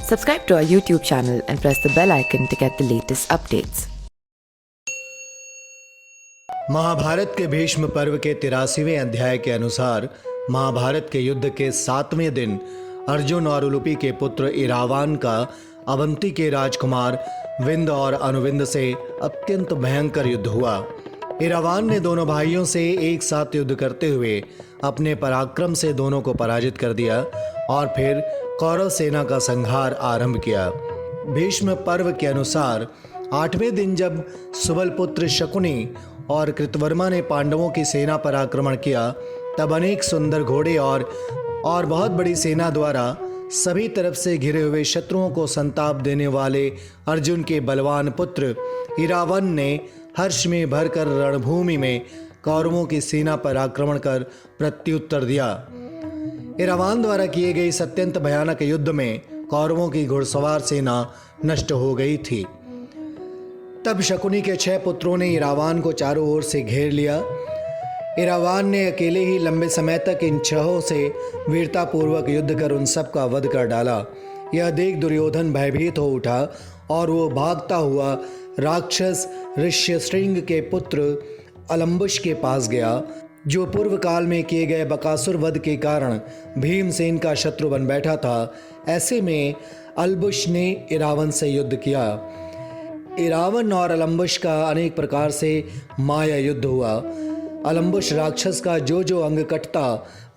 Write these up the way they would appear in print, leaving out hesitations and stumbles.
Subscribe to our YouTube channel and press the bell icon to get the latest updates. Mahabharat के भीष्म पर्व के 83वें अध्याय के अनुसार महाभारत के युद्ध के 7वें दिन अर्जुन और उलूपी के पुत्र इरावान का अवंती के राजकुमार विंद और अनुविंद से अत्यंत भयंकर युद्ध हुआ। इरावान ने दोनों भाइयों से एक साथ युद्ध करते हुए अपने पराक्रम से दोनों को पराजित कर दिया और फिर कौरव सेना का संहार आरंभ किया। भीष्म पर्व के अनुसार 8वें दिन जब सुबलपुत्र शकुनी और कृतवर्मा ने पांडवों की सेना पर आक्रमण किया, तब अनेक सुंदर घोड़े और बहुत बड़ी सेना द्वारा सभी तरफ से घिरे हुए शत्रुओं को संताप देने वाले अर्जुन के बलवान पुत्र इरावन ने हर्ष में भरकर रणभूमि में कौरवों की सेना पर आक्रमण कर प्रत्युत्तर दिया। इरावान द्वारा किए गए इस अत्यंत भयानक युद्ध में कौरवों की घुड़सवार सेना नष्ट हो गई थी। तब शकुनी के 6 पुत्रों ने इरावान को चारों ओर से घेर लिया। इरावान ने अकेले ही लंबे समय तक इन 6 से वीरतापूर्वक युद्ध कर उन सब का वध कर डाला। यह देख दुर्योधन भयभीत हो उठा और वो भागता हुआ राक्षस ऋष्यशृंग के पुत्र अलम्बुश के पास गया, जो पूर्व काल में किए गए बकासुर वध के कारण भीमसेन का शत्रु बन बैठा था। ऐसे में अलबुश ने इरावन से युद्ध किया। इरावन और अलम्बुश का अनेक प्रकार से माया युद्ध हुआ। अलम्बुश राक्षस का जो अंग कटता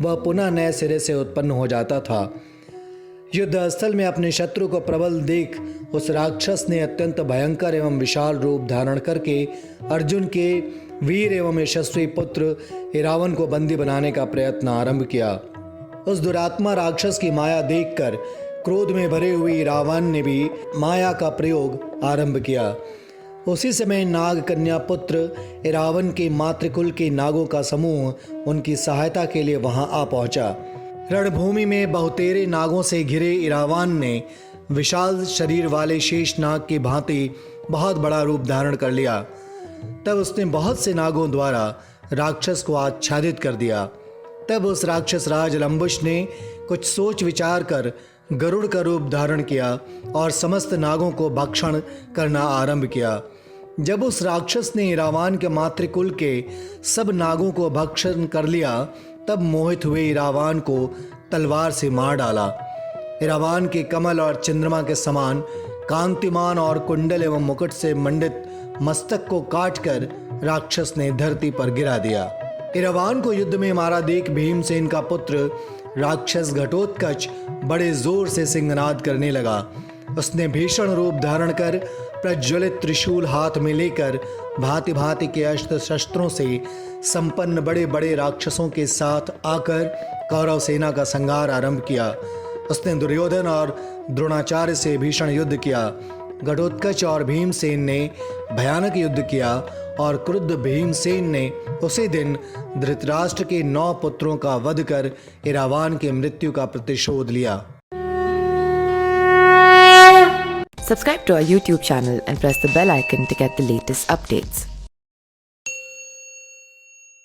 वह पुनः नए सिरे से उत्पन्न हो जाता था। युद्ध स्थल में अपने शत्रु को प्रबल देख उस राक्षस ने अत्यंत भयंकर एवं विशाल रूप धारण करके अर्जुन के वीर एवं यशस्वी पुत्र इरावन को बंदी बनाने का प्रयत्न आरंभ किया। उस दुरात्मा राक्षस की माया देखकर क्रोध में भरे हुए इरावन ने भी माया का प्रयोग आरंभ किया। उसी समय नाग कन्या पुत्र इरावन के मातृकुल के नागों का समूह उनकी सहायता के लिए वहां आ पहुंचा। रणभूमि में बहुतेरे नागों से घिरे इरावन ने विशाल शरीर वाले शेष नाग की भांति बहुत बड़ा रूप धारण कर लिया। तब उसने बहुत से नागों द्वारा राक्षस को आच्छादित कर दिया। तब उस राक्षस राज अलम्बुश ने कुछ सोच विचार कर गरुड़ का रूप धारण किया और समस्त नागों को भक्षण करना आरंभ किया। जब उस राक्षस ने इरावान के मातृकुल के सब नागों को भक्षण कर लिया, तब मोहित हुए इरावान को तलवार से मार डाला। इरावान के कमल और चंद्रमा के समान कांतिमान और कुंडल एवं मुकुट से मंडित मस्तक को काटकर राक्षस ने धरती पर गिरा दिया। इरावान को युद्ध में मारा देख भीमसेन का पुत्र राक्षस घटोत्कच बड़े जोर से सिंहनाद करने लगा। उसने भीषण रूप धारण कर प्रज्वलित त्रिशूल हाथ में लेकर भांति भांति के अस्त्र शस्त्रों से संपन्न बड़े बड़े राक्षसों के साथ आकर कौरव सेना का संहार आरंभ किया। उसने दुर्योधन और द्रोणाचार्य से भीषण युद्ध किया। घटोत्कच और भीमसेन ने भयानक युद्ध किया और क्रुद्ध भीमसेन ने उसी दिन धृतराष्ट्र के 9 पुत्रों का वध कर इरावान की मृत्यु का प्रतिशोध लिया। Subscribe to our YouTube channel and press the bell icon to get the latest updates.